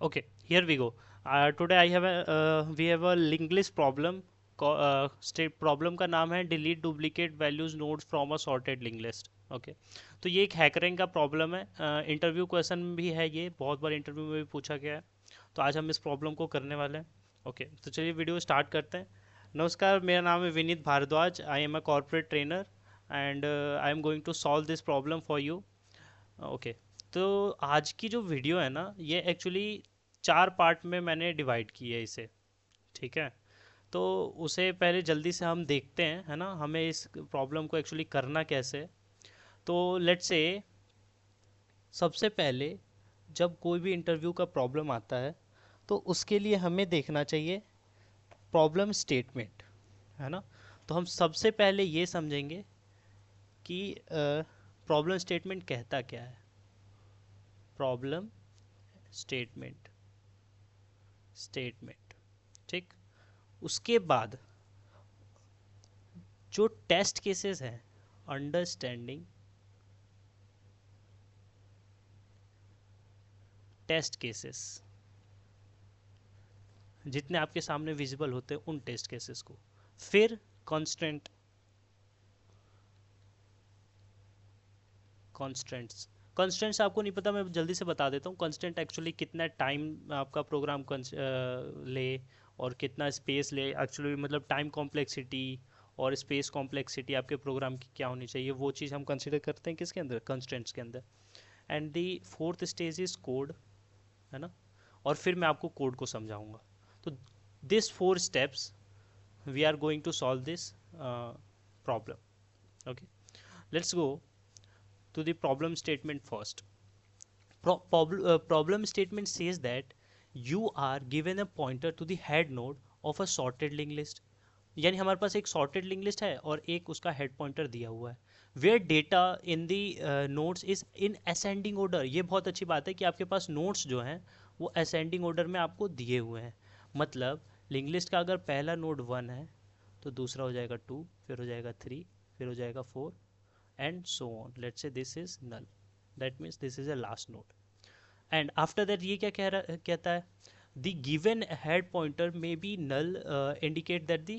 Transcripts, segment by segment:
Okay, here we go. Today I have we have a linked list problem. State problem का नाम है delete duplicate values nodes from a sorted linked list. Okay तो ये एक हैकरिंग का problem है, interview question भी है, ये बहुत बार इंटरव्यू में भी पूछा गया है। तो आज हम इस प्रॉब्लम को करने वाले हैं। ओके तो चलिए वीडियो स्टार्ट करते हैं। नमस्कार, मेरा नाम है Vineet Bhardwaj. I am a corporate trainer and I am going to solve this problem for you. Okay तो आज की जो वीडियो है ना, ये एक्चुअली 4 पार्ट में मैंने डिवाइड की है इसे। ठीक है, तो उसे पहले जल्दी से हम देखते हैं, है ना, हमें इस प्रॉब्लम को एक्चुअली करना कैसे है। तो लेट्स से सबसे पहले जब कोई भी इंटरव्यू का प्रॉब्लम आता है तो उसके लिए हमें देखना चाहिए प्रॉब्लम स्टेटमेंट, है ना। तो हम सबसे पहले ये समझेंगे कि प्रॉब्लम स्टेटमेंट कहता क्या है। प्रॉब्लम स्टेटमेंट स्टेटमेंट ठीक। उसके बाद जो टेस्ट केसेस हैं, अंडरस्टैंडिंग टेस्ट केसेस, जितने आपके सामने विजिबल होते हैं उन टेस्ट केसेस को। फिर कॉन्स्टेंट कॉन्स्टेंट्स कॉन्स्टेंट्स आपको नहीं पता, मैं जल्दी से बता देता हूँ। कॉन्स्टेंट एक्चुअली कितना टाइम आपका प्रोग्राम ले और कितना स्पेस ले, एक्चुअली मतलब टाइम कॉम्प्लेक्सिटी और स्पेस कॉम्प्लेक्सिटी आपके प्रोग्राम की क्या होनी चाहिए, वो चीज़ हम कंसिडर करते हैं किसके अंदर, कंस्टेंट्स के अंदर। And the fourth stage is code, है ना। और फिर मैं आपको कोड को समझाऊंगा। तो this 4 steps we are going to solve this problem. Okay, let's go to the problem statement first. Problem statement says that you are given a pointer to the head node of a sorted linked list। यानी हमारे पास एक sorted linked list है और एक उसका head pointer दिया हुआ है। where data in the nodes is in ascending order। ये बहुत अच्छी बात है कि आपके पास nodes जो हैं वो ascending order में आपको दिए हुए हैं। मतलब linked list का अगर पहला node 1 है तो दूसरा हो जाएगा 2, फिर हो जाएगा 3, फिर हो जाएगा 4 and so on। let's say this is null, that means this is a last node। and after that ये क्या कहता है, the given head pointer may be null, indicate that the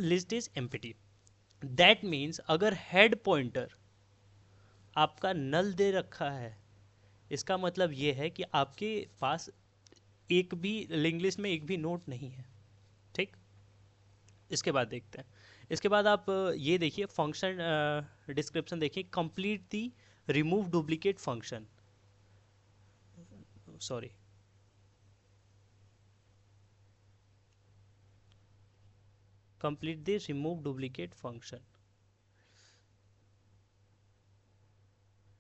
list is empty। that means अगर head pointer आपका null दे रखा है, इसका मतलब ये है कि आपके पास एक भी लिंक लिस्ट में एक भी नोड नहीं है। ठीक, इसके बाद देखते हैं। इसके बाद आप ये देखिए फंक्शन डिस्क्रिप्शन देखिए, complete the remove duplicate function, sorry complete the remove duplicate function.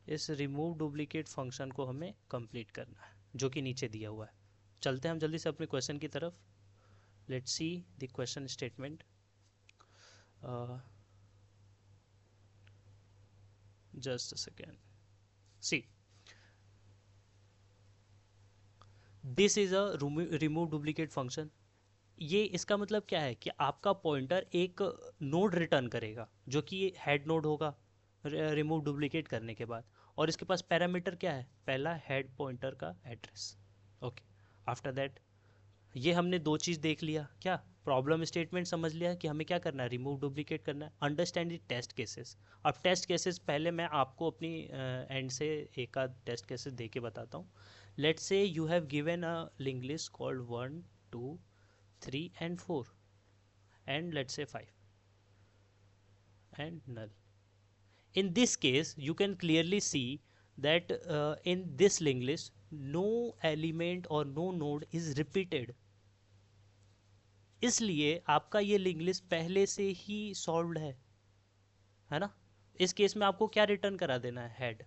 इस रिमूव डुप्लीकेट फंक्शन को हमें कंप्लीट करना है जो कि नीचे दिया हुआ है। चलते हैं हम जल्दी से अपने क्वेश्चन की तरफ। Let's see the question statement. Just a second. See, this is a remove duplicate function. ये इसका मतलब क्या है कि आपका पॉइंटर एक नोड रिटर्न करेगा जो कि हेड नोड होगा रिमूव डुप्लीकेट करने के बाद। और इसके पास पैरामीटर क्या है, पहला हेड पॉइंटर का एड्रेस। ओके, आफ्टर दैट ये हमने दो चीज़ देख लिया, क्या प्रॉब्लम स्टेटमेंट समझ लिया कि हमें क्या करना है, रिमूव डुप्लीकेट करना है। Understand the test cases. अब टेस्ट केसेस पहले मैं आपको अपनी एंड से एक आध टेस्ट केसेस दे के बताता हूँ। Let's say you have given a link list called 1 2 3 and 4 and let's say 5 and null। in this case you can clearly see that in this linked list no element or no node is repeated। इसलिए आपका ये link list पहले से ही solved है ना। इस case में आपको क्या रिटर्न करा देना है, head.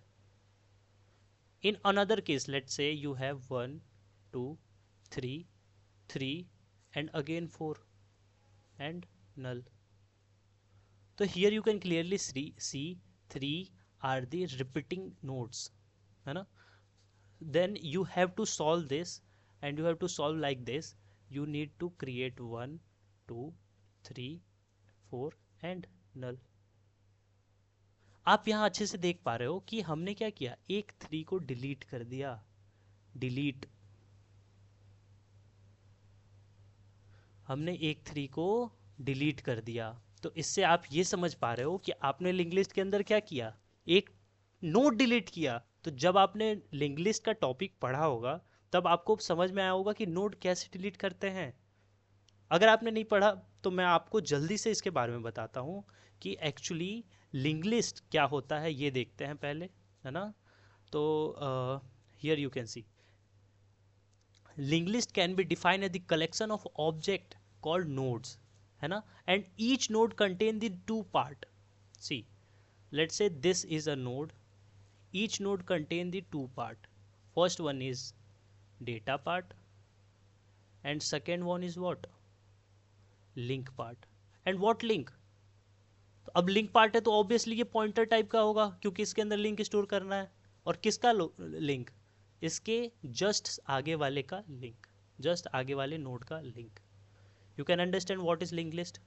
In another case let's say you have 1 2 3 3 and again 4 and null। तो here you can clearly see 3 are the repeating nodes, है ना। then you have to solve this and you have to solve like this। you need to create 1 2 3 4 and null। आप यहाँ अच्छे से देख पा रहे हो कि हमने क्या किया, एक 3 को डिलीट कर दिया, डिलीट। हमने एक 3 को डिलीट कर दिया। तो इससे आप ये समझ पा रहे हो कि आपने लिंक लिस्ट के अंदर क्या किया, एक नोड डिलीट किया। तो जब आपने लिंक लिस्ट का टॉपिक पढ़ा होगा तब आपको समझ में आया होगा कि नोड कैसे डिलीट करते हैं। अगर आपने नहीं पढ़ा तो मैं आपको जल्दी से इसके बारे में बताता हूँ कि एक्चुअली लिंक लिस्ट क्या होता है, ये देखते हैं पहले, है ना। तो here you can see linked list can be defined as the collection of object called nodes, है ना, and each node contain the two part. See, let's say this is a node, each node contain the two part. First one is data part and second one is what, link part. And what link, तो अब link part है तो obviously ये pointer type का होगा क्योंकि इसके अंदर लिंक स्टोर करना है। और किसका लिंक, इसके जस्ट आगे वाले का लिंक, जस्ट आगे वाले नोड का link. You can understand what is link list.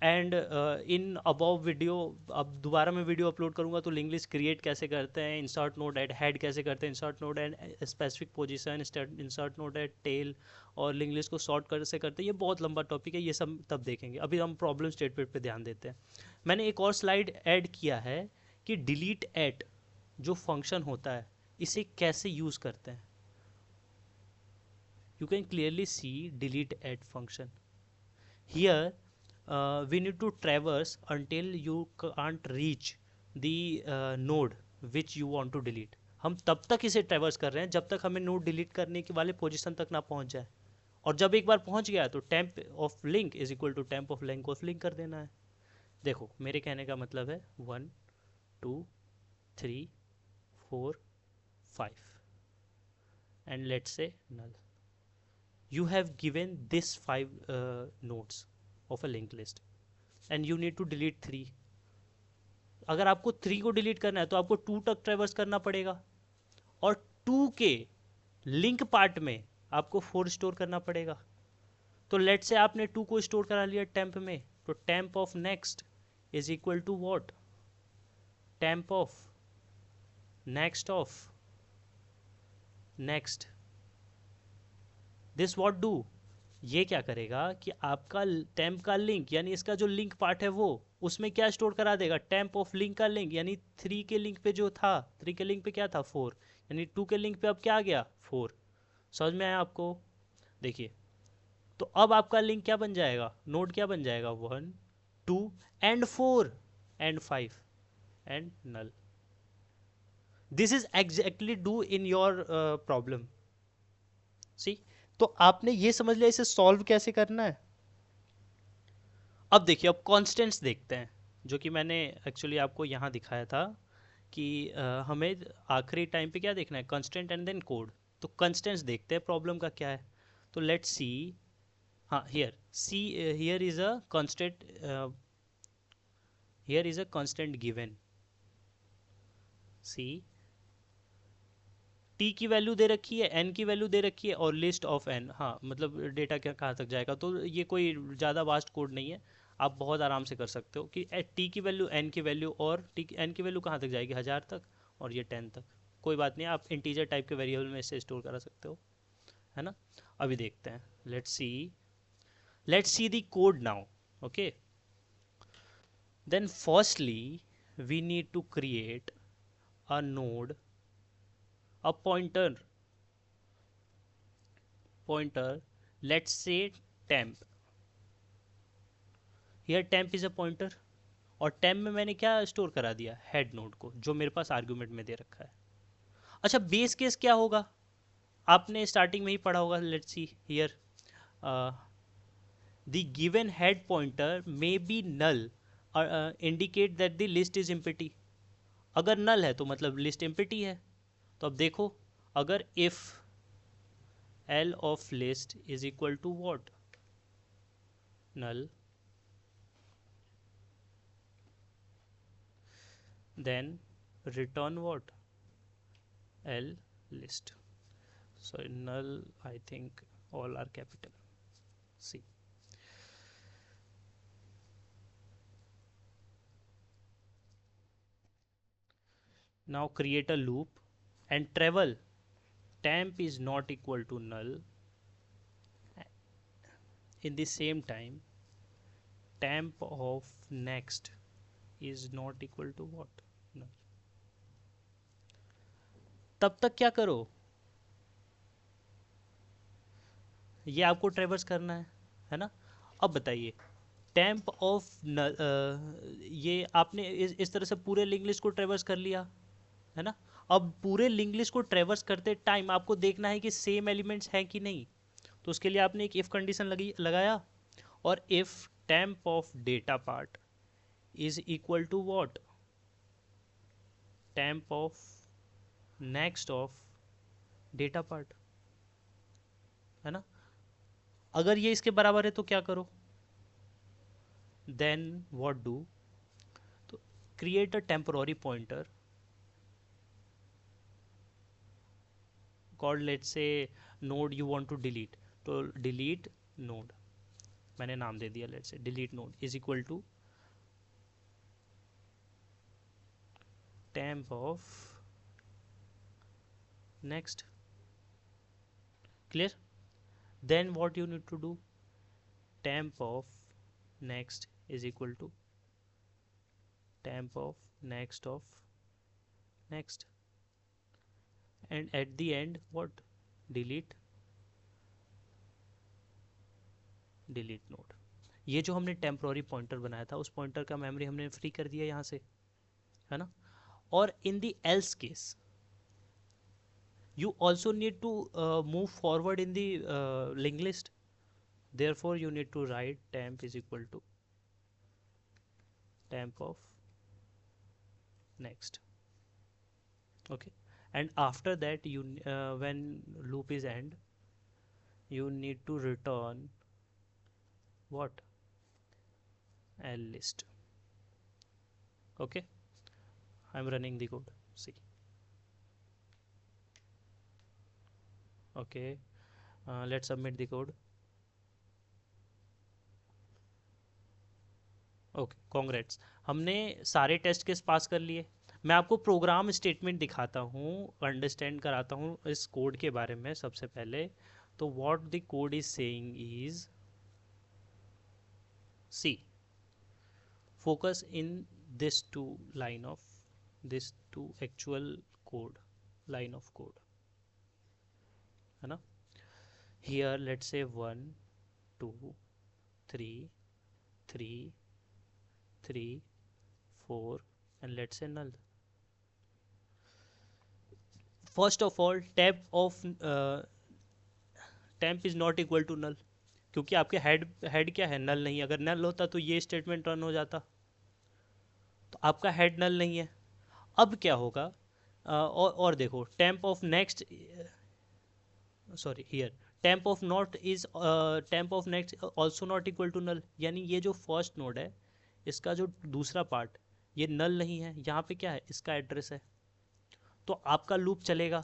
And in above video, अब दोबारा मैं वीडियो अपलोड करूंगा तो लिंक लिस्ट क्रिएट कैसे करते हैं, इंसर्ट नोड एट हेड कैसे करते हैं, insert node at specific position, insert node eight tell, और लिंक लिस्ट को सॉर्ट कैसे करते हैं, ये बहुत लंबा टॉपिक है, ये सब तब देखेंगे। अभी हम प्रॉब्लम स्टेटमेंट पे ध्यान देते हैं। मैंने एक और स्लाइड ऐड किया है कि डिलीट एट जो फंक्शन होता है इसे कैसे यूज़ करते हैं। You can clearly see delete at function here. We need to traverse until you can't reach the node which you want to delete. हम तब तक इसे ट्रैवर्स कर रहे हैं जब तक हमें नोड डिलीट करने के वाले पोजीशन तक ना पहुंच जाए, और जब एक बार पहुंच गया तो temp of link is equal to temp of link of link कर देना है। देखो मेरे कहने का मतलब है 1 2 3 4 5 and let's say null. You have given this 5 nodes of a linked list and you need to delete 3. अगर आपको 3 को डिलीट करना है तो आपको 2 तक ट्रेवर्स करना पड़ेगा, और 2 के लिंक पार्ट में आपको 4 स्टोर करना पड़ेगा। तो लेट से आपने 2 को स्टोर करा लिया टेम्प में, तो temp of next is equal to what, temp of next of next. This what do, ये क्या करेगा कि आपका टेम्प का लिंक यानी इसका जो लिंक पार्ट है वो उसमें क्या स्टोर करा देगा, टेम्प ऑफ लिंक का लिंक, यानी 3 के लिंक पे जो था, 3 के लिंक पे क्या था 4, यानी 2 के लिंक पे अब क्या आ गया 4। समझ में आया आपको। देखिए तो अब आपका लिंक क्या बन जाएगा, नोड क्या बन जाएगा, 1 2 and 4 and 5 and null. This is exactly do in your problem. See, तो आपने ये समझ लिया इसे सॉल्व कैसे करना है। अब देखिए, अब कॉन्स्टेंट्स देखते हैं जो कि मैंने एक्चुअली आपको यहाँ दिखाया था कि हमें आखिरी टाइम पे क्या देखना है, कांस्टेंट एंड देन कोड। तो कांस्टेंट्स देखते हैं प्रॉब्लम का क्या है। तो लेट्स सी, हाँ here see, here is a constant, here is a constant given. See, T की वैल्यू दे रखी है, एन की वैल्यू दे रखी है, और लिस्ट ऑफ एन, हाँ मतलब डेटा क्या कहाँ तक जाएगा। तो ये कोई ज़्यादा वास्ट कोड नहीं है, आप बहुत आराम से कर सकते हो कि टी की वैल्यू, एन की वैल्यू, और टी एन की वैल्यू कहाँ तक जाएगी 1000 तक, और ये 10 तक। कोई बात नहीं, आप इंटीजर टाइप के वेरिएबल में इसे स्टोर करा सकते हो, है ना। अभी देखते हैं, let's see the code now. Okay, then firstly we need to create a node, a pointer, let's say temp. here temp is a pointer, और temp में मैंने क्या स्टोर करा दिया, हेड नोड को, जो मेरे पास आर्गुमेंट में दे रखा है। अच्छा, बेस केस क्या होगा, आपने स्टार्टिंग में ही पढ़ा होगा। Let's see here, the given head pointer may be null, indicate that the list is empty. अगर नल है तो मतलब लिस्ट एम्प्टी है। तो अब देखो, अगर if L of list is equal to what, null, then return what, L list. So null, I think all are capital. See, now create a loop and travel, temp is not equal to null, in the same time temp of next is not equal to what, null, तब तक क्या करो, ये आपको ट्रेवर्स करना है ना। अब बताइए टेम्प ऑफ ये आपने इस तरह से पूरे लिंक लिस्ट को ट्रेवर्स कर लिया है ना। अब पूरे लिंक लिस्ट को ट्रेवर्स करते टाइम आपको देखना है कि सेम एलिमेंट्स हैं कि नहीं, तो उसके लिए आपने एक इफ कंडीशन लगाया, और if temp of data part is equal to what, temp of next of data part, है ना। अगर ये इसके बराबर है तो क्या करो, देन व्हाट डू, तो create a temporary pointer called let's say node you want to delete, तो डिलीट नोड, मैंने नाम दे दिया let's say delete node is equal to temp of next, clear, then what you need to do, temp of next is equal to temp of next, and at the end what, delete node। ये जो हमने temporary pointer बनाया था उस pointer का memory हमने free कर दिया यहाँ से, है ना। और in the L's case you also need to move forward in the linked list, therefore you need to write temp is equal to temp of next, okay, and after that you when loop is end you need to return what, l list, okay, I'm running the code, see, okay, let's submit the code, okay congrats, हमने सारे test case पास कर लिए। मैं आपको program statement दिखाता हूँ, understand कराता हूँ इस कोड के बारे में सबसे पहले। तो what the code is saying is, see focus in this two line of, this two actual code, line of code, है ना। Here let's say 1 2 3 3 3 4 and let's say null। First of all temp is not equal to null, क्योंकि आपके head क्या है, नल नहीं। अगर नल होता तो ये स्टेटमेंट रन हो जाता, तो आपका हेड नल नहीं है। अब क्या होगा, और देखो temp of next, sorry here temp of not is temp of next also not equal to null, यानी ये जो फर्स्ट नोड है इसका जो दूसरा पार्ट ये नल नहीं है, यहाँ पे क्या है, इसका एड्रेस है, तो आपका लूप चलेगा।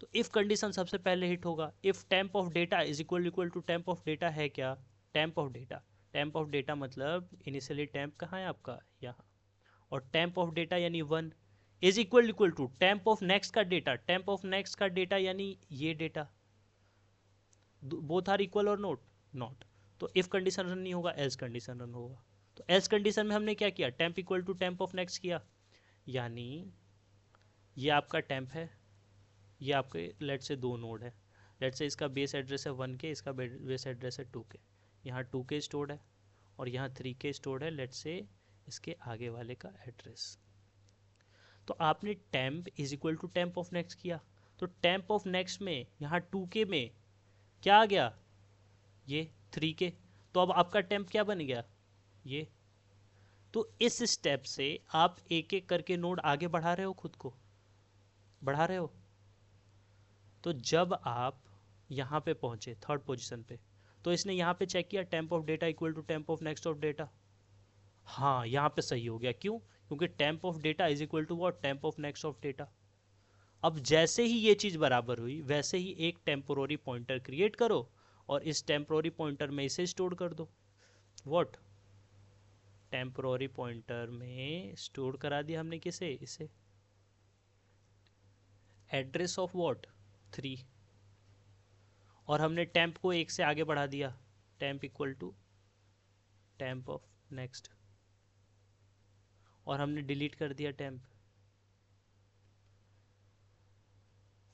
तो इफ कंडीशन सबसे पहले हिट होगा, if temp of data is equal to temp of data है क्या, temp of data, temp of data मतलब इनिशियली टेम्प कहाँ है आपका, यहाँ, और टेम्प ऑफ डेटा यानी 1 is equal to temp of next का डेटा, टेम्प ऑफ नेक्स्ट का डेटा यानी ये डेटा, बोथ आर इक्वल और नॉट, तो इफ कंडीशन रन नहीं होगा, एल्स कंडीशन रन होगा। तो एल्स कंडीशन में हमने क्या किया, temp equal to temp of next किया, यानी ये आपका टेम्प है, ये आपके लेट से 2 नोड है, लेट से इसका बेस एड्रेस है 1 के, इसका बेस एड्रेस है 2 के, यहाँ 2 के स्टोर्ड है और यहाँ 3 के स्टोर्ड है, लेट से इसके आगे वाले का एड्रेस। तो आपने temp is equal to temp of next किया, तो टेम्प ऑफ नेक्स्ट में यहाँ 2 के में क्या आ गया, ये 3 के, तो अब आपका टेम्प क्या बन गया, ये। तो इस स्टेप से आप एक एक करके नोड आगे बढ़ा रहे हो, खुद को बढ़ा रहे हो। तो जब आप यहाँ पे पहुँचे थर्ड पोजीशन पे, तो इसने यहाँ पे चेक किया temp of data equal to temp of next of data, हाँ यहाँ पे सही हो गया, क्यों, क्योंकि temp of data is equal to what, temp of next of data. अब जैसे ही ये चीज़ बराबर हुई वैसे ही एक टेम्पोररी पॉइंटर क्रिएट करो और इस टेम्पोररी पॉइंटर में इसे स्टोर कर दो, व्हाट, टेम्पोररी पॉइंटर में स्टोर करा दिया हमने किसे, इसे, एड्रेस ऑफ व्हाट 3, और हमने टेम्प को 1 से आगे बढ़ा दिया, temp equal to temp of next, और हमने डिलीट कर दिया टेम्प।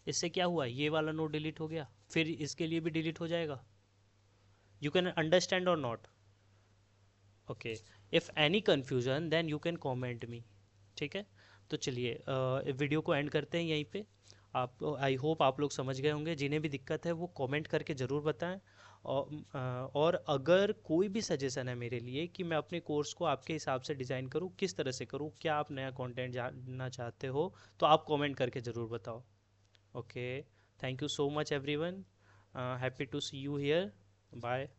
इससे क्या हुआ, ये वाला नोड डिलीट हो गया, फिर इसके लिए भी डिलीट हो जाएगा। यू कैन अंडरस्टैंड और not? Okay, if any confusion then you can comment me. ठीक है, तो चलिए वीडियो को एंड करते हैं यहीं पे। आप, आई होप आप लोग समझ गए होंगे। जिन्हें भी दिक्कत है वो कमेंट करके ज़रूर बताएं। और अगर कोई भी सजेशन है मेरे लिए कि मैं अपने कोर्स को आपके हिसाब से डिज़ाइन करूँ, किस तरह से करूँ, क्या आप नया कंटेंट जानना चाहते हो, तो आप कमेंट करके ज़रूर बताओ। Okay, thank you so much everyone, happy to see you here, bye.